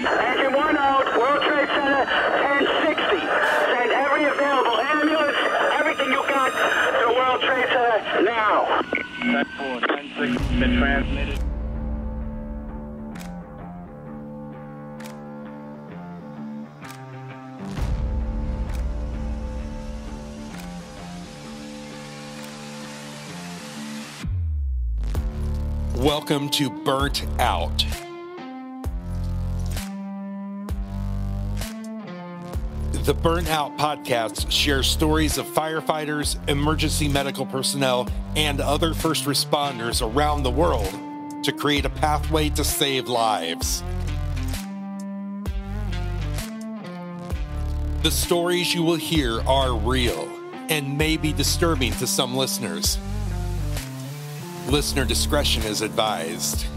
Engine 1 out, World Trade Center, 1060. Send every available ambulance, everything you got to the World Trade Center now. 10-4, 10-6, been transmitted. Welcome to Burnt Out. The Burnt Out podcast shares stories of firefighters, emergency medical personnel, and other first responders around the world to create a pathway to save lives. The stories you will hear are real and may be disturbing to some listeners. Listener discretion is advised.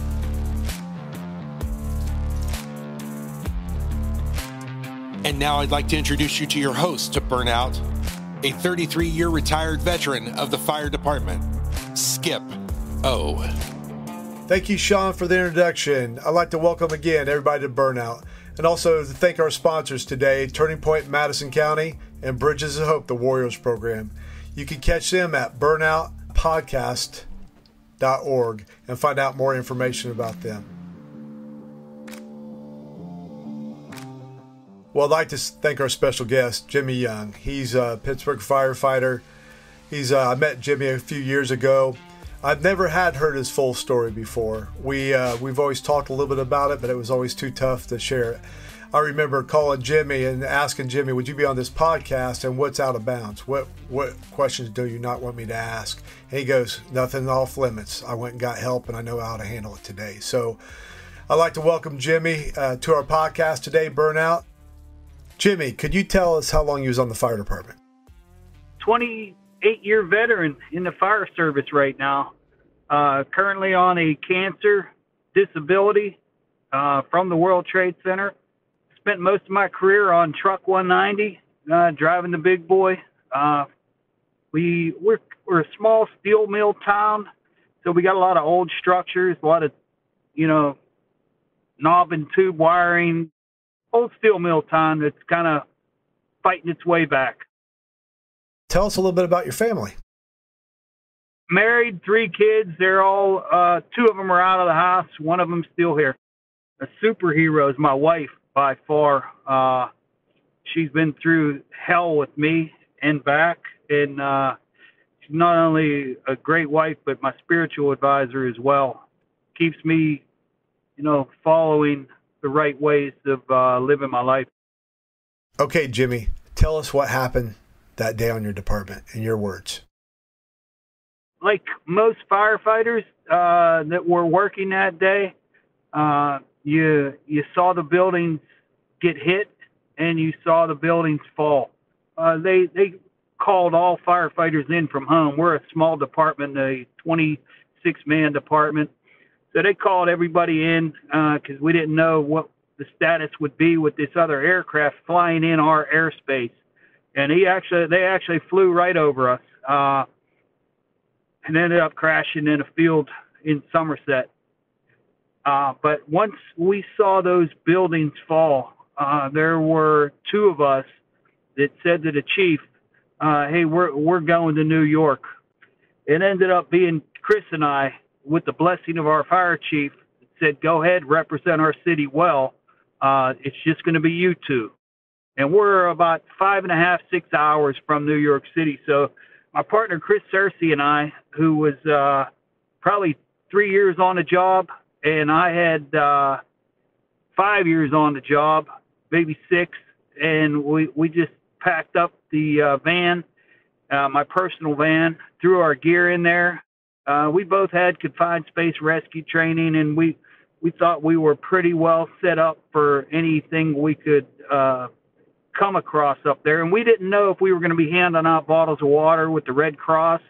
And now I'd like to introduce you to your host to Burnt Out, a 33-year retired veteran of the fire department, Skip O. Thank you, Sean, for the introduction. I'd like to welcome again everybody to Burnt Out, and also to thank our sponsors today, Turning Point Madison County and Bridges of Hope, the Warriors program. You can catch them at burnoutpodcast.org and find out more information about them. Well, I'd like to thank our special guest, Jimmy Young. He's a Pittsburgh firefighter. I met Jimmy a few years ago. I've never heard his full story before. We've always talked a little bit about it, but it was always too tough to share it. I remember calling Jimmy and asking Jimmy, would you be on this podcast, and what's out of bounds? What questions do you not want me to ask? And he goes, nothing off limits. I went and got help, and I know how to handle it today. So I'd like to welcome Jimmy to our podcast today, Burnt Out. Jimmy, could you tell us how long you was on the fire department? 28-year veteran in the fire service right now. Currently on a cancer disability from the World Trade Center. Spent most of my career on Truck 190, driving the big boy. We're a small steel mill town, so we got a lot of old structures, a lot of, knob and tube wiring. Old steel mill town that's kind of fighting its way back. Tell us a little bit about your family. Married, 3 kids. They're all, 2 of them are out of the house. One of them's still here. A superhero is my wife by far. She's been through hell with me and back. And she's not only a great wife, but my spiritual advisor as well. Keeps me, following the right ways of living my life. Okay, Jimmy, tell us what happened that day on your department in your words. Like most firefighters that were working that day, you saw the buildings get hit and you saw the buildings fall. They called all firefighters in from home. We're a small department, a 26-man department. So they called everybody in because we didn't know what the status would be with this other aircraft flying in our airspace. And they actually flew right over us and ended up crashing in a field in Somerset. But once we saw those buildings fall, there were 2 of us that said to the chief, hey, we're going to New York. It ended up being Chris and I, with the blessing of our fire chief, said, go ahead, represent our city well. It's just going to be you 2. And we're about 5.5, 6 hours from New York City. So my partner, Chris Searcy, and I, who was probably 3 years on the job, and I had 5 years on the job, maybe 6, and we just packed up the van, my personal van, threw our gear in there. We both had confined space rescue training, and we thought we were pretty well set up for anything we could come across up there. And we didn't know if we were going to be handing out bottles of water with the Red Cross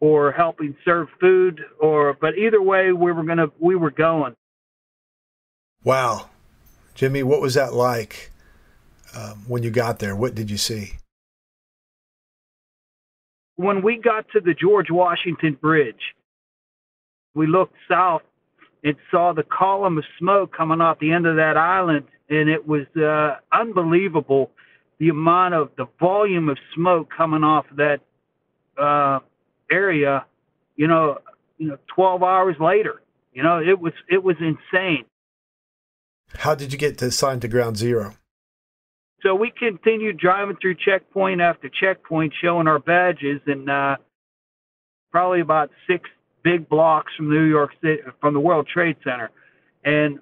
or helping serve food, but either way, we were going. Wow. Jimmy, what was that like when you got there? What did you see? When we got to the George Washington Bridge, we looked south and saw the column of smoke coming off the end of that island, and it was unbelievable, the volume of smoke coming off that area, 12 hours later. It was insane. How did you get assigned to Ground Zero? So we continued driving through checkpoint after checkpoint, showing our badges, and probably about 6 big blocks from New York City, from the World Trade Center. And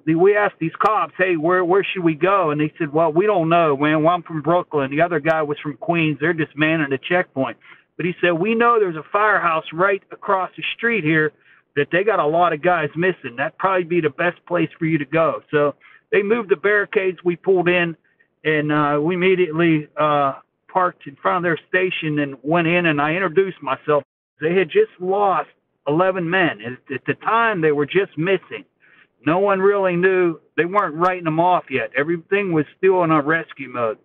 we asked these cops, hey, where should we go? And they said, well, we don't know, man. Well, I'm from Brooklyn. The other guy was from Queens. They're just manning the checkpoint. But he said, we know there's a firehouse right across the street here that they got a lot of guys missing. That'd probably be the best place for you to go. So they moved the barricades. We pulled in, and we immediately parked in front of their station and went in, and I introduced myself. They had just lost 11 men. At the time, they were just missing. No one really knew. They weren't writing them off yet. Everything was still in a rescue mode.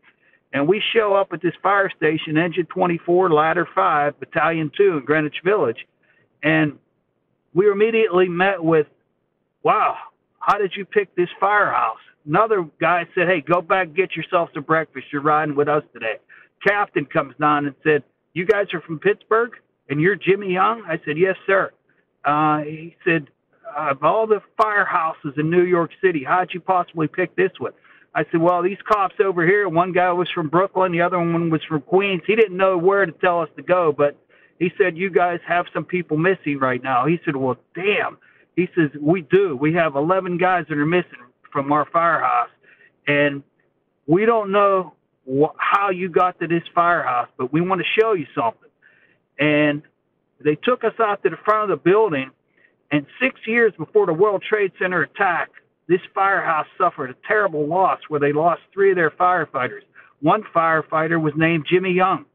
And we show up at this fire station, Engine 24, Ladder 5, Battalion 2 in Greenwich Village. And we were immediately met with, wow, how did you pick this firehouse? Another guy said, hey, go back and get yourself some breakfast. You're riding with us today. Captain comes down and said, you guys are from Pittsburgh and you're Jimmy Young? I said, yes, sir. He said, of all the firehouses in New York City, how'd you possibly pick this one? I said, well, these cops over here, one guy was from Brooklyn, the other one was from Queens. He didn't know where to tell us to go, but he said, you guys have some people missing right now. He said, well, damn. He says, we do. We have 11 guys that are missing from our firehouse, and we don't know how you got to this firehouse, but we want to show you something. And they took us out to the front of the building, and 6 years before the World Trade Center attack, this firehouse suffered a terrible loss where they lost 3 of their firefighters. One firefighter was named Jimmy Young.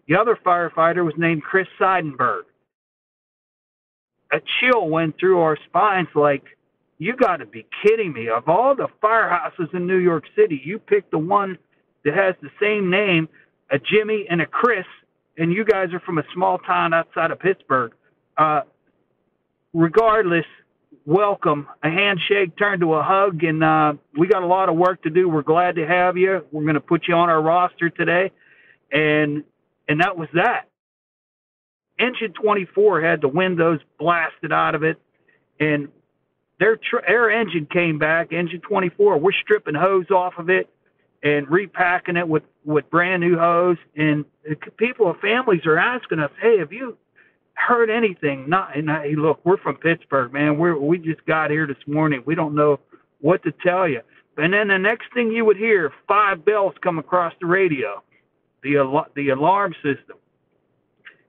The other firefighter was named Chris Seidenberg. A chill went through our spines like, you got to be kidding me. Of all the firehouses in New York City, you picked the one that has the same name, a Jimmy and a Chris, and you guys are from a small town outside of Pittsburgh. Regardless, welcome. A handshake turned to a hug, and we got a lot of work to do. We're glad to have you. We're going to put you on our roster today, and that was that. Engine 24 had the windows blasted out of it, and their engine came back. Engine 24, we're stripping hose off of it and repacking it with brand new hose. And people, families are asking us, hey, have you heard anything? Hey, look, we're from Pittsburgh, man. We just got here this morning. We don't know what to tell you. And then the next thing you would hear, 5 bells come across the radio, the alarm system.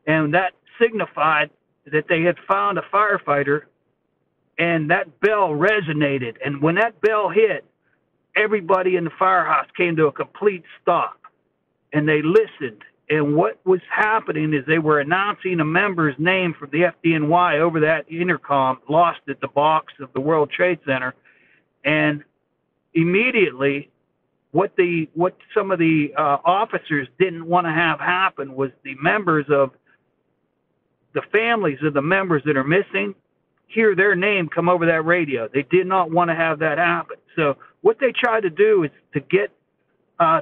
And that signified that they had found a firefighter, and that bell resonated. And when that bell hit, everybody in the firehouse came to a complete stop, and they listened. And what was happening is they were announcing a member's name from the FDNY over that intercom, lost at the box of the World Trade Center. And immediately, what some of the officers didn't want to have happen was the members of the families of the members that are missing hear their name come over that radio. They did not want to have that happen. So what they tried to do is to get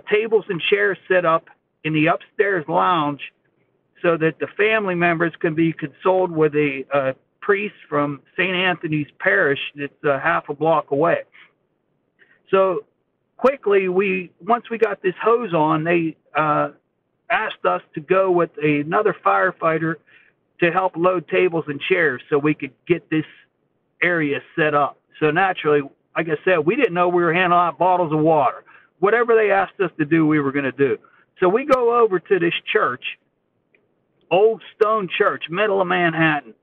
tables and chairs set up in the upstairs lounge so that the family members can be consoled with a priest from St. Anthony's Parish that's half a block away. So quickly, once we got this hose on, they asked us to go with another firefighter to help load tables and chairs so we could get this area set up. So naturally, like I said, we didn't know we were handing out bottles of water. Whatever they asked us to do, we were going to do. So we go over to this church, Old Stone Church, middle of Manhattan,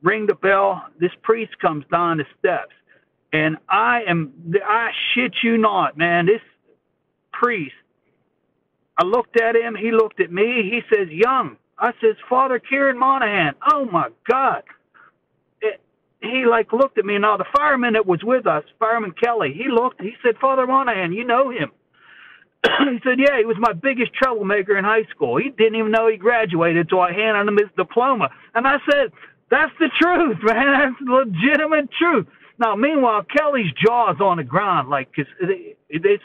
ring the bell. This priest comes down the steps. And I shit you not, man, this priest, I looked at him, he looked at me, he says, Young. I says, Father Kieran Monahan. Oh, my God. He looked at me. Now, the fireman that was with us, Fireman Kelly, he said, Father Monahan, you know him? He said, yeah, he was my biggest troublemaker in high school. He didn't even know he graduated until I handed him his diploma. And I said, That's the truth, man. That's legitimate truth. Now, meanwhile, Kelly's jaw's on the ground, like, because this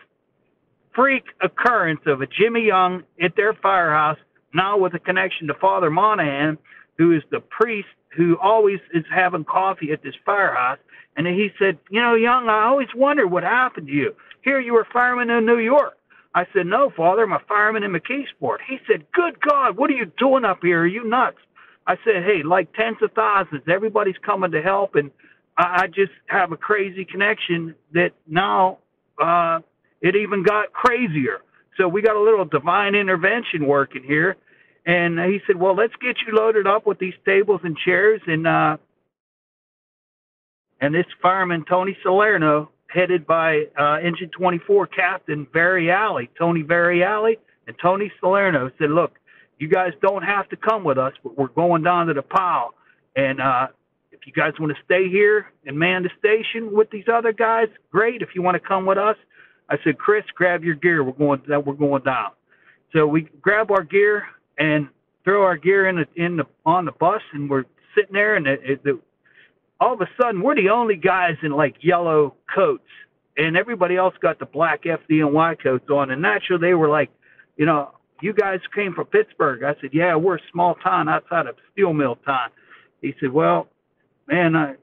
freak occurrence of a Jimmy Young at their firehouse, now with a connection to Father Monahan, who is the priest who always is having coffee at this firehouse. And he said, you know, Young, I always wondered what happened to you. Here you were a fireman in New York. I said, no, Father, I'm a fireman in McKeesport. He said, good God, what are you doing up here? Are you nuts? I said, hey, like tens of thousands, everybody's coming to help, and I just have a crazy connection that now it even got crazier. So we got a little divine intervention working here. And he said, well, let's get you loaded up with these tables and chairs. And this fireman, Tony Salerno, headed by Engine 24 Captain Variali, Tony Variali, and Tony Salerno, said, look, you guys don't have to come with us, but we're going down to the POW. And if you guys want to stay here and man the station with these other guys, great. If you want to come with us, I said, Chris, grab your gear. We're going down. So we grab our gear and throw our gear on the bus, and we're sitting there, and all of a sudden we're the only guys in like yellow coats, and everybody else got the black FDNY coats on. And naturally they were like, you know, you guys came from Pittsburgh. I said, yeah, we're a small town outside of steel mill town. He said, well, man, I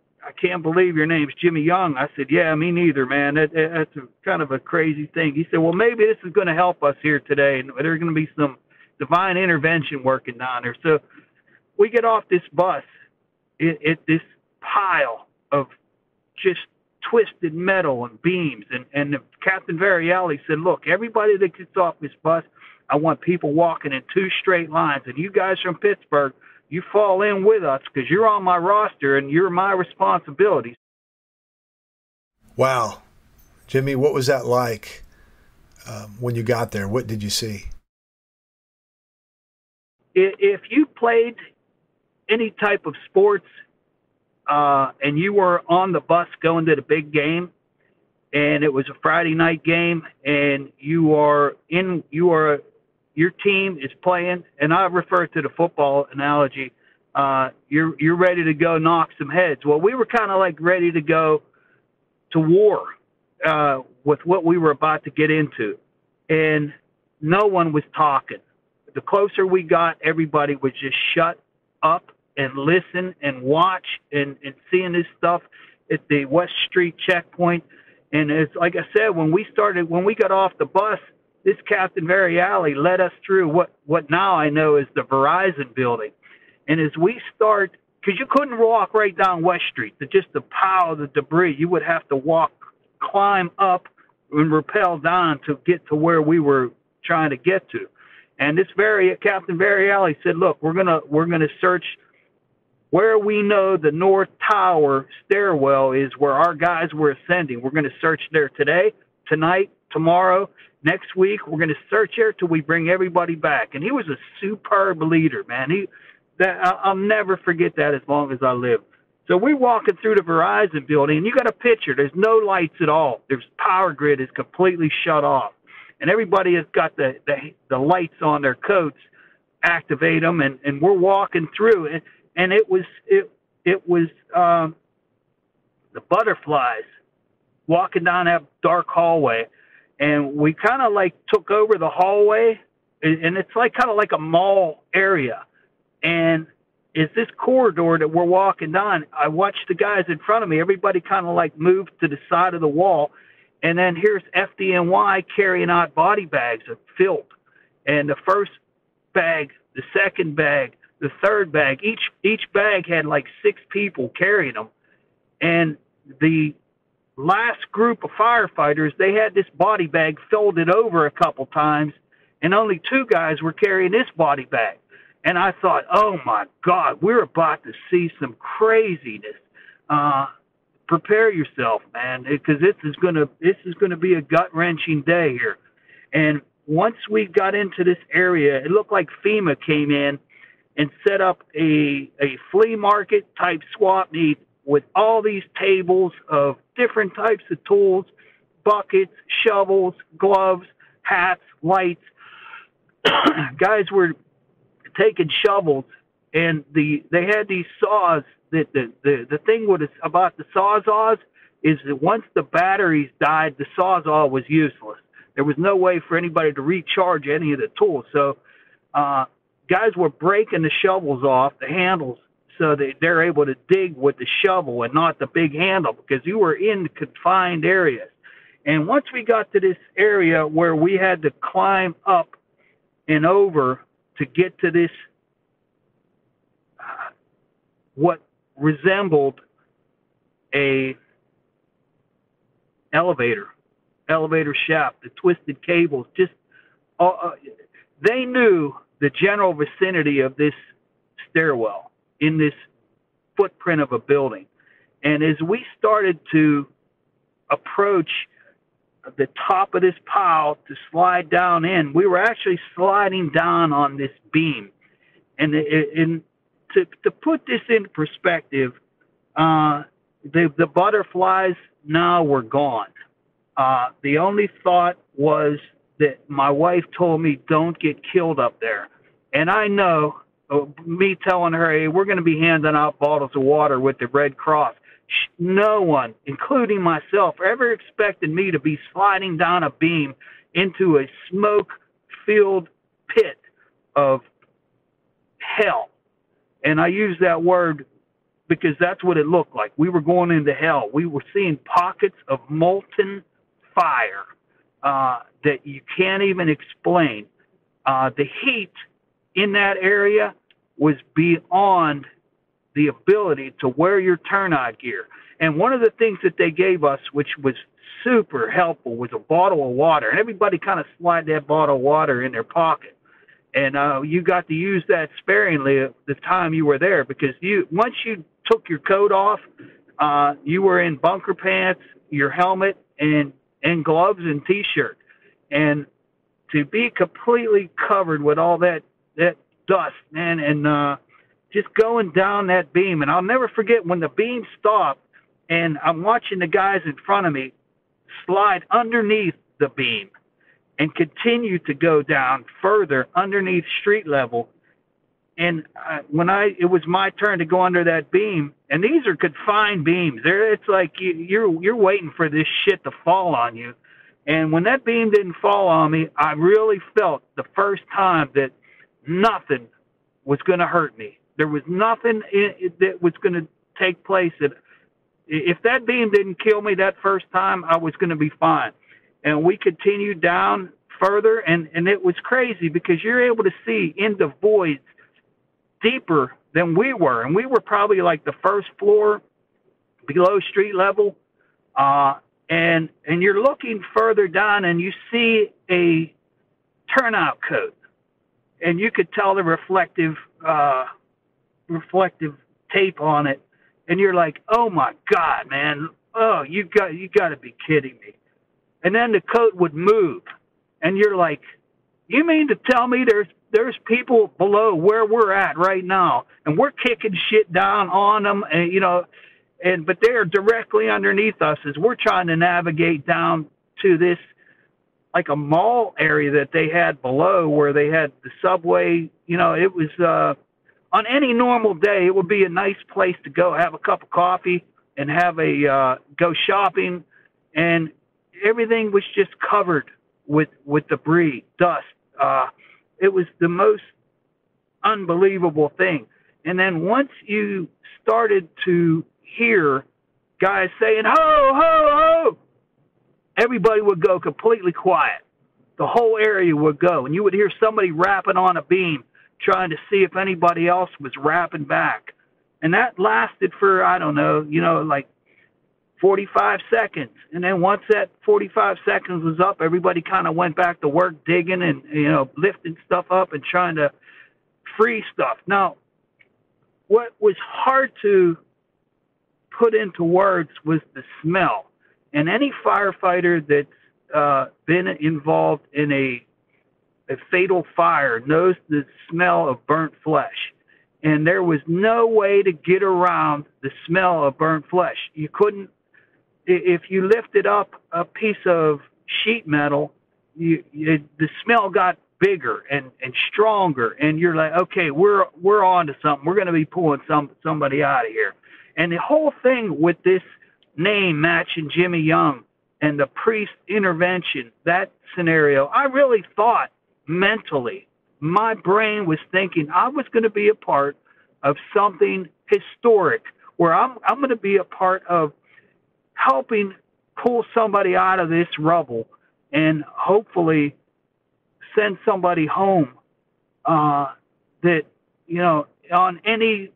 can't believe your name's Jimmy Young. I said, yeah, me neither, man. That's kind of a crazy thing. He said, well, maybe this is going to help us here today, and there's going to be some divine intervention working down there. So we get off this bus at this pile of just twisted metal and beams, and Captain Variali said, look, everybody that gets off this bus, I want people walking in two straight lines, and you guys from Pittsburgh, you fall in with us because you're on my roster and you're my responsibility. Wow. Jimmy, what was that like when you got there? What did you see? If you played any type of sports and you were on the bus going to the big game, and it was a Friday night game, and your team is playing, and I refer to the football analogy, you're ready to go knock some heads. Well, we were kind of like ready to go to war with what we were about to get into, and no one was talking. The closer we got, everybody would just shut up and listen and watch and seeing this stuff at the West Street checkpoint. And it's like I said, when we got off the bus, this Captain Variali led us through what now I know is the Verizon building. And as we start, because you couldn't walk right down West Street, just the pile of the debris, you would have to climb up and rappel down to get to where we were trying to get to. And this Captain Variali said, look, we're gonna search where we know the North Tower stairwell is, where our guys were ascending. We're going to search there today, tonight, tomorrow, next week. We're going to search there till we bring everybody back. And he was a superb leader, man. I'll never forget that as long as I live. So we're walking through the Verizon building, and you got a picture. There's no lights at all. There's power grid is completely shut off, and everybody has got the lights on their coats, activate them, and we're walking through it. And it was the butterflies walking down that dark hallway, and we kind of like took over the hallway, and it's like kind of like a mall area. And it's this corridor that we're walking down. I watched the guys in front of me. Everybody kind of like moved to the side of the wall, and then here's FDNY carrying out body bags of filth, and the first bag, the second bag, the third bag, each bag had like 6 people carrying them. And the last group of firefighters, they had this body bag folded over a couple times, and only 2 guys were carrying this body bag. And I thought, oh my God, we're about to see some craziness. Prepare yourself, man, because this is gonna be a gut-wrenching day here. And once we got into this area, it looked like FEMA came in and set up a flea market type swap meet with all these tables of different types of tools, buckets, shovels, gloves, hats, lights. Guys were taking shovels, and they had these saws the thing about the Sawzalls is that once the batteries died, the Sawzall was useless. There was no way for anybody to recharge any of the tools. So guys were breaking the shovels off, the handles, so that they're able to dig with the shovel and not the big handle, because you were in confined areas. And once we got to this area where we had to climb up and over to get to this, what resembled a elevator shaft, the twisted cables, just they knew the general vicinity of this stairwell in this footprint of a building. And as we started to approach the top of this pile to slide down in, we were actually sliding down on this beam. And to put this in perspective, the butterflies now were gone. The only thought was that my wife told me, don't get killed up there. And I know, me telling her, hey, we're going to be handing out bottles of water with the Red Cross. No one, including myself, ever expected me to be sliding down a beam into a smoke-filled pit of hell. And I use that word because that's what it looked like. We were going into hell. We were seeing pockets of molten fire that you can't even explain. The heat in that area was beyond the ability to wear your turnout gear. And one of the things that they gave us, which was super helpful, was a bottle of water. And everybody kind of slid that bottle of water in their pocket. And you got to use that sparingly the time you were there, because once you took your coat off, you were in bunker pants, your helmet, and gloves and T-shirt. And to be completely covered with all that dust, man, and just going down that beam. And I'll never forget when the beam stopped and I'm watching the guys in front of me slide underneath the beam and continue to go down further underneath street level. And when it was my turn to go under that beam, and these are confined beams. It's like you're waiting for this shit to fall on you. And when that beam didn't fall on me, I really felt the first time that nothing was going to hurt me. There was nothing that was going to take place. If that beam didn't kill me that first time, I was going to be fine. And we continued down further, and it was crazy because you're able to see into voids deeper than we were. And we were probably like the first floor below street level. And you're looking further down and you see a turnout coat. And you could tell the reflective tape on it, and you're like, oh my God, man, oh, you got to be kidding me. And then the coat would move, and you're like, you mean to tell me there's people below where we're at right now, and we're kicking shit down on them, and but they're directly underneath us as we're trying to navigate down to this, like a mall area that they had below where they had the subway. It was, on any normal day, it would be a nice place to go have a cup of coffee and have go shopping. And everything was just covered with debris, dust. It was the most unbelievable thing. And then once you started to hear guys saying, ho, ho, ho, everybody would go completely quiet. The whole area would go, and you would hear somebody rapping on a beam, trying to see if anybody else was rapping back. And that lasted for, I don't know, like 45 seconds. And then once that 45 seconds was up, everybody kind of went back to work digging and, lifting stuff up and trying to free stuff. Now, what was hard to put into words was the smell. And any firefighter that's been involved in a fatal fire knows the smell of burnt flesh. And there was no way to get around the smell of burnt flesh. You couldn't, if you lifted up a piece of sheet metal, the smell got bigger and stronger. And you're like, okay, we're on to something. We're going to be pulling somebody out of here. And the whole thing with this name matching Jimmy Young and the priest intervention, that scenario, I really thought mentally, my brain was thinking I was going to be a part of something historic, where I'm going to be a part of helping pull somebody out of this rubble and hopefully send somebody home that, you know, on any,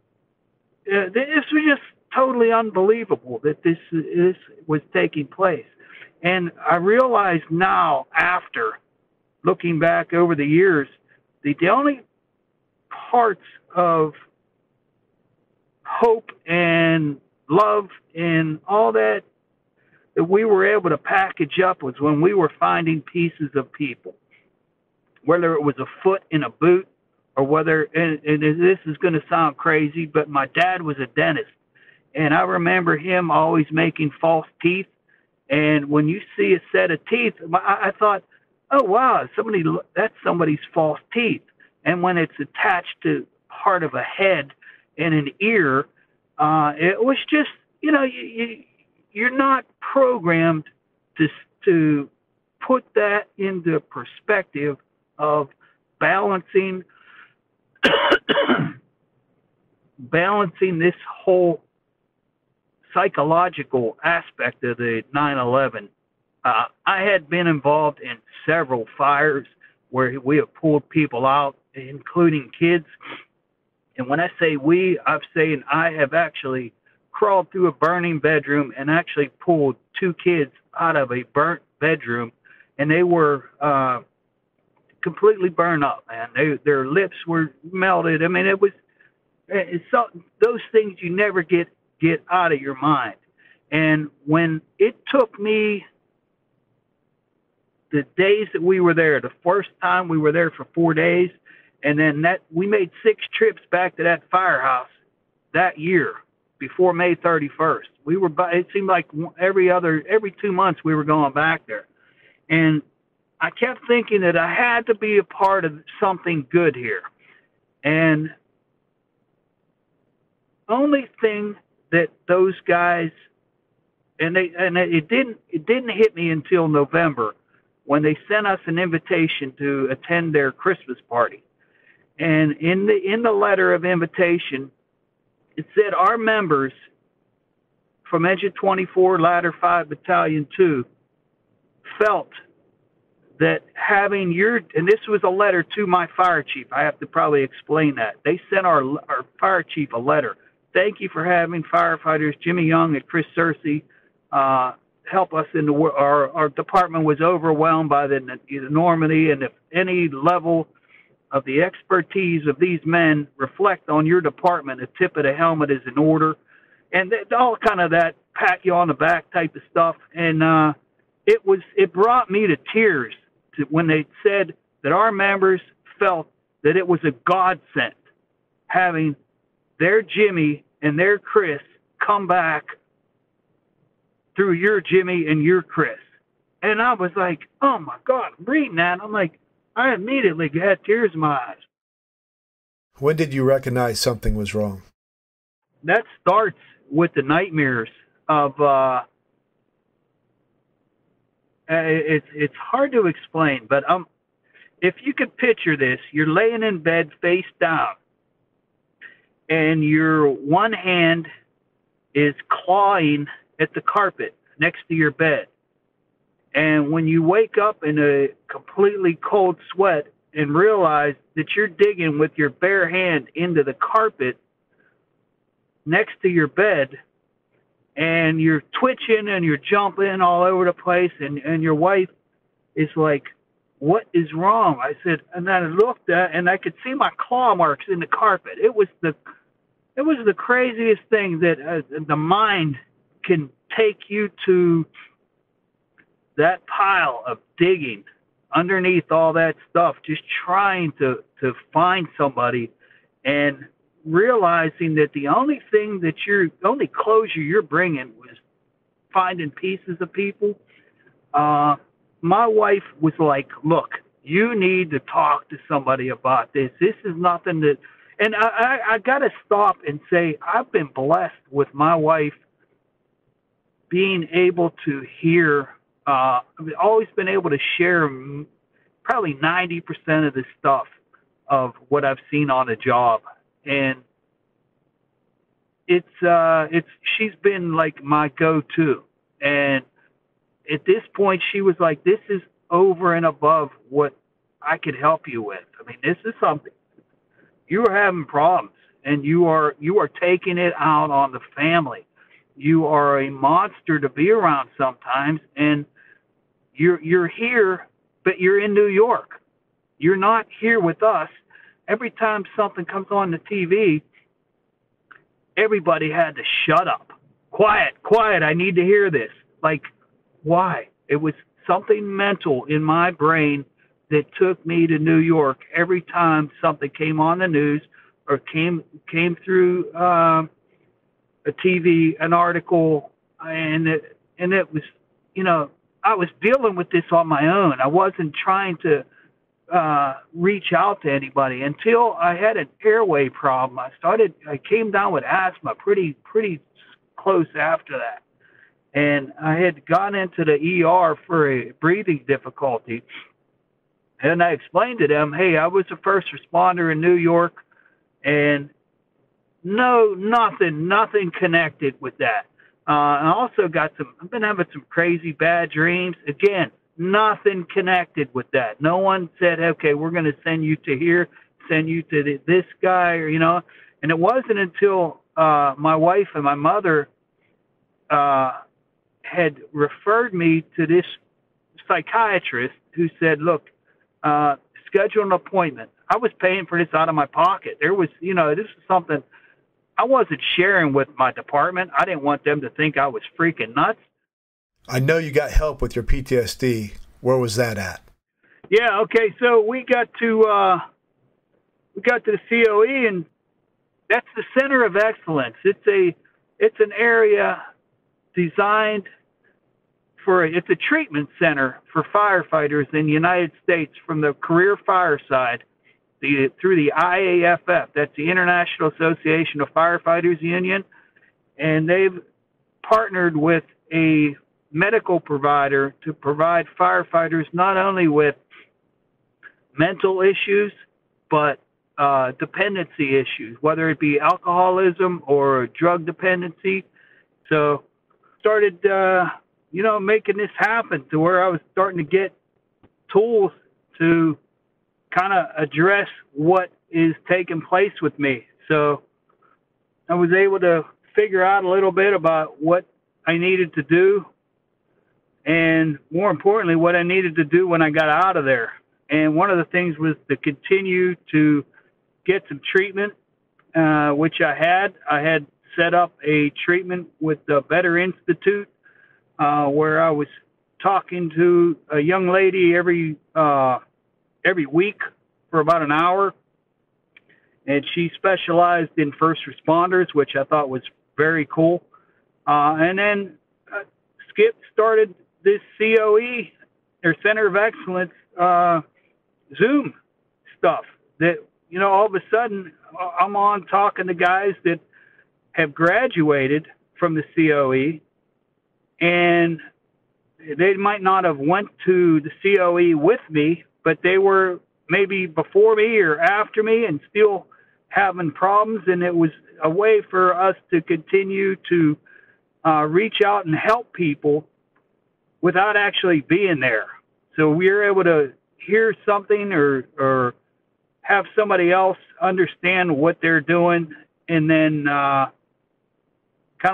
this was just totally unbelievable that this was taking place. And I realize now, after looking back over the years, the only parts of hope and love and all that we were able to package up was when we were finding pieces of people, whether it was a foot in a boot or whether, and this is going to sound crazy, but my dad was a dentist, and I remember him always making false teeth. And when you see a set of teeth, I thought, oh wow, that's somebody's false teeth. And when it's attached to part of a head and an ear, it was just, you know, you're not programmed to put that into perspective of balancing this whole psychological aspect of the 9/11. I had been involved in several fires where we have pulled people out, including kids. And when I say we, I'm saying I have actually crawled through a burning bedroom and actually pulled 2 kids out of a burnt bedroom, and they were completely burned up, man. Their lips were melted. I mean, it's those things you never get out of your mind. And when it took me the days that we were there, the first time we were there for 4 days, and then we made 6 trips back to that firehouse that year before May 31st. It seemed like every 2 months we were going back there. And I kept thinking that I had to be a part of something good here. And only thing that those guys, and it didn't hit me until November when they sent us an invitation to attend their Christmas party. And in the letter of invitation, it said our members from Engine 24, Ladder 5, Battalion 2 felt that having and this was a letter to my fire chief. I have to probably explain that. They sent our fire chief a letter. Thank you for having firefighters Jimmy Young and Chris Searcy help us in our department was overwhelmed by the enormity, and if any level of the expertise of these men reflect on your department, a tip of the helmet is in order. And all kind of that pat you on the back type of stuff. And it brought me to tears when they said that our members felt that it was a godsend having their Jimmy and their Chris come back through your Jimmy and your Chris. And I was like, oh my God, I'm reading that. I'm like, I immediately had tears in my eyes. When did you recognize something was wrong? That starts with the nightmares of, it's hard to explain, but if you could picture this, you're laying in bed face down, and your one hand is clawing at the carpet next to your bed. And when you wake up in a completely cold sweat and realize that you're digging with your bare hand into the carpet next to your bed, and you're twitching and you're jumping all over the place, and your wife is like, what is wrong? I said, and I looked at, and I could see my claw marks in the carpet. It was the craziest thing that the mind can take you to, that pile of digging underneath all that stuff, just trying to find somebody, and realizing that the only closure you're bringing was finding pieces of people. My wife was like, look, you need to talk to somebody about this. This is nothing that, And I got to stop and say I've been blessed with my wife being able to hear. I've always been able to share probably 90% of the stuff of what I've seen on the job, and it's she's been like my go-to. And at this point, she was like, "This is over and above what I could help you with. I mean, this is something you are having problems, and you are taking it out on the family. You are a monster to be around sometimes, and you're here, but you're in New York. You're not here with us. Every time something comes on the TV, everybody had to shut up. Quiet, I need to hear this." Like, why? It was something mental in my brain that took me to New York every time something came on the news or came through a TV, an article, and it was, I was dealing with this on my own. I wasn't trying to reach out to anybody until I had an airway problem. I came down with asthma pretty close after that. And I had gone into the ER for a breathing difficulty. And I explained to them, hey, I was a first responder in New York, and nothing connected with that. I also I've been having some crazy bad dreams. Again, nothing connected with that. No one said, okay, we're going to send you to here, send you to this guy, or, and it wasn't until my wife and my mother had referred me to this psychiatrist who said, look, schedule an appointment. I was paying for this out of my pocket. There was, this is something I wasn't sharing with my department. I didn't want them to think I was freaking nuts. I know you got help with your PTSD. Where was that at? Yeah, okay, so we got to the COE, and that's the Center of Excellence. It's an area designed it's a treatment center for firefighters in the United States from the career fire side through the IAFF. That's the International Association of Firefighters Union. And they've partnered with a medical provider to provide firefighters not only with mental issues, but dependency issues, whether it be alcoholism or drug dependency. So started making this happen to where I was starting to get tools to kind of address what is taking place with me. So I was able to figure out a little bit about what I needed to do, and more importantly, what I needed to do when I got out of there. And one of the things was to continue to get some treatment, which I had. I had set up a treatment with the Better Institute, where I was talking to a young lady every week for about an hour, and she specialized in first responders, which I thought was very cool. And then Skip started this COE, or Center of Excellence, Zoom stuff that, all of a sudden I'm on talking to guys that have graduated from the COE, and they might not have went to the COE with me, but they were maybe before me or after me and still having problems. And it was a way for us to continue to reach out and help people without actually being there. So we were able to hear something or have somebody else understand what they're doing, and then kind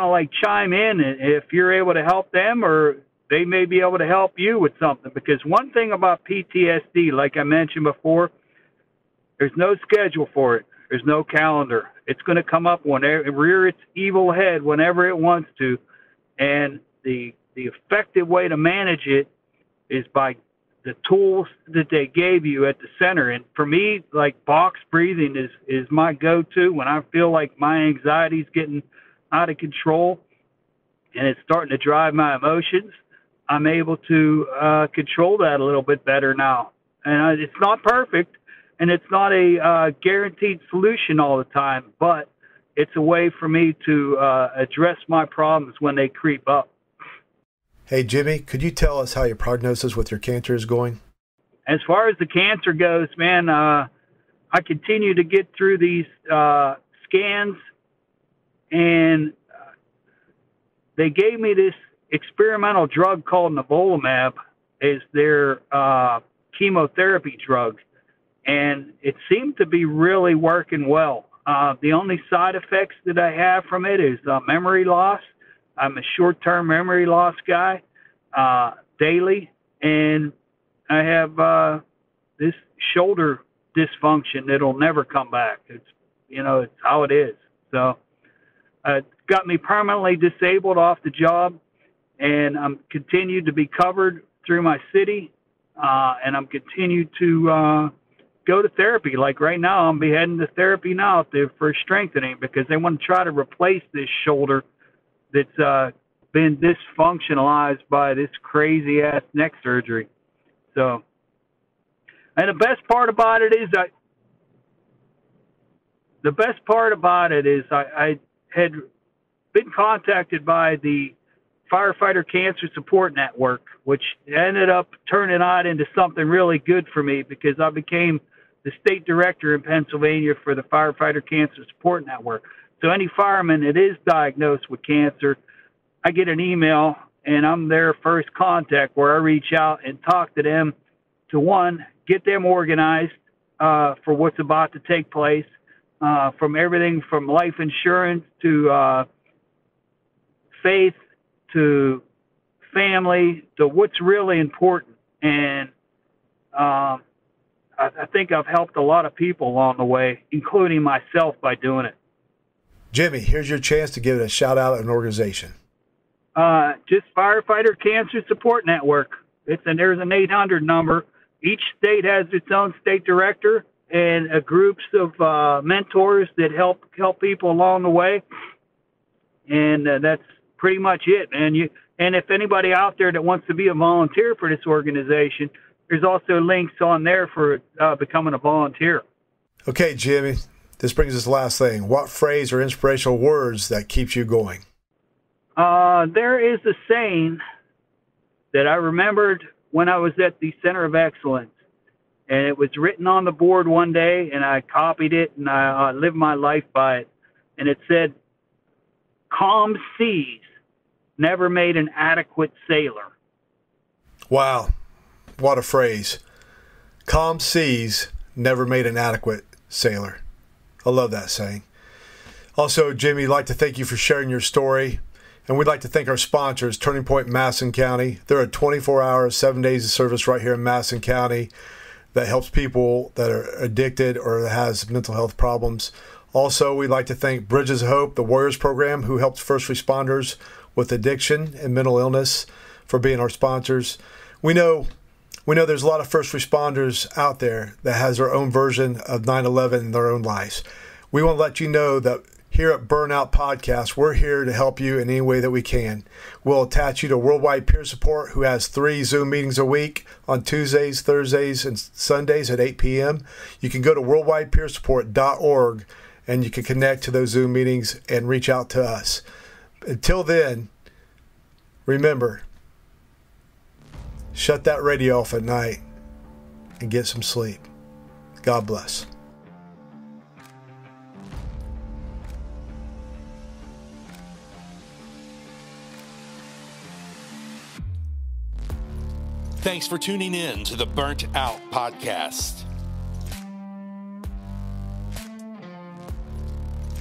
of like chime in if you're able to help them, or they may be able to help you with something. Because one thing about PTSD, like I mentioned before, there's no schedule for it. There's no calendar. It's going to come up whenever, rear its evil head whenever it wants to. And the effective way to manage it is by the tools that they gave you at the center. And for me, like box breathing is my go-to when I feel like my anxiety's getting out of control and it's starting to drive my emotions. I'm able to control that a little bit better now. And it's not perfect, and it's not a guaranteed solution all the time, but it's a way for me to address my problems when they creep up. Hey, Jimmy, could you tell us how your prognosis with your cancer is going? As far as the cancer goes, man, I continue to get through these scans, and they gave me this experimental drug called nivolumab as their chemotherapy drug, and it seemed to be really working well. The only side effects that I have from it is memory loss. I'm a short-term memory loss guy daily, and I have this shoulder dysfunction that'll never come back. It's how it is. So it got me permanently disabled off the job, and I'm continued to be covered through my city, and I'm continued to go to therapy. Like right now, I'm heading to therapy now for strengthening, because they want to try to replace this shoulder that's been dysfunctionalized by this crazy ass neck surgery. So, and the best part about it is I had been contacted by the Firefighter Cancer Support Network, which ended up turning out into something really good for me, because I became the state director in Pennsylvania for the Firefighter Cancer Support Network. So any fireman that is diagnosed with cancer, I get an email, and I'm their first contact, where I reach out and talk to them to, one, get them organized for what's about to take place, from everything from life insurance to faith to family to what's really important. And I think I've helped a lot of people along the way, including myself, by doing it. Jimmy, here's your chance to give it a shout out at an organization. Just Firefighter Cancer Support Network. There's an 800 number. Each state has its own state director and groups of mentors that help people along the way. And that's pretty much it. And if anybody out there that wants to be a volunteer for this organization, there's also links on there for becoming a volunteer. Okay, Jimmy, this brings us to the last thing. What phrase or inspirational words that keeps you going? There is a saying that I remembered when I was at the Center of Excellence, and it was written on the board one day, and I copied it, and I lived my life by it. And it said, "Calm seas never made an adequate sailor." Wow. What a phrase. Calm seas never made an adequate sailor. I love that saying. Also, Jimmy, I'd like to thank you for sharing your story. And we'd like to thank our sponsors, Turning Point Madison County. They're a 24-hour, 7 days of service right here in Madison County that helps people that are addicted or that has mental health problems. Also, we'd like to thank Bridges of Hope, the Warriors program, who helps first responders with addiction and mental illness, for being our sponsors. We know there's a lot of first responders out there that has their own version of 9/11 in their own lives. We want to let you know that here at Burnout Podcast, we're here to help you in any way that we can. We'll attach you to Worldwide Peer Support, who has 3 Zoom meetings a week on Tuesdays, Thursdays, and Sundays at 8 p.m. You can go to worldwidepeersupport.org and you can connect to those Zoom meetings and reach out to us. Until then, remember, shut that radio off at night and get some sleep. God bless. Thanks for tuning in to the Burnt Out Podcast.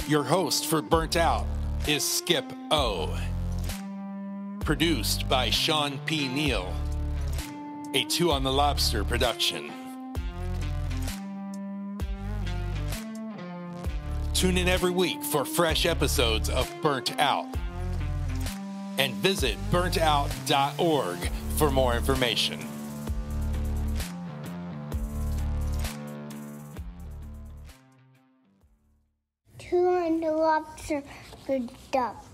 Your host for Burnt Out is Skip O. Produced by Sean P. Neal, a Two on the Lobster production. Tune in every week for fresh episodes of Burnt Out. And visit burntout.org for more information. Two on the Lobster production.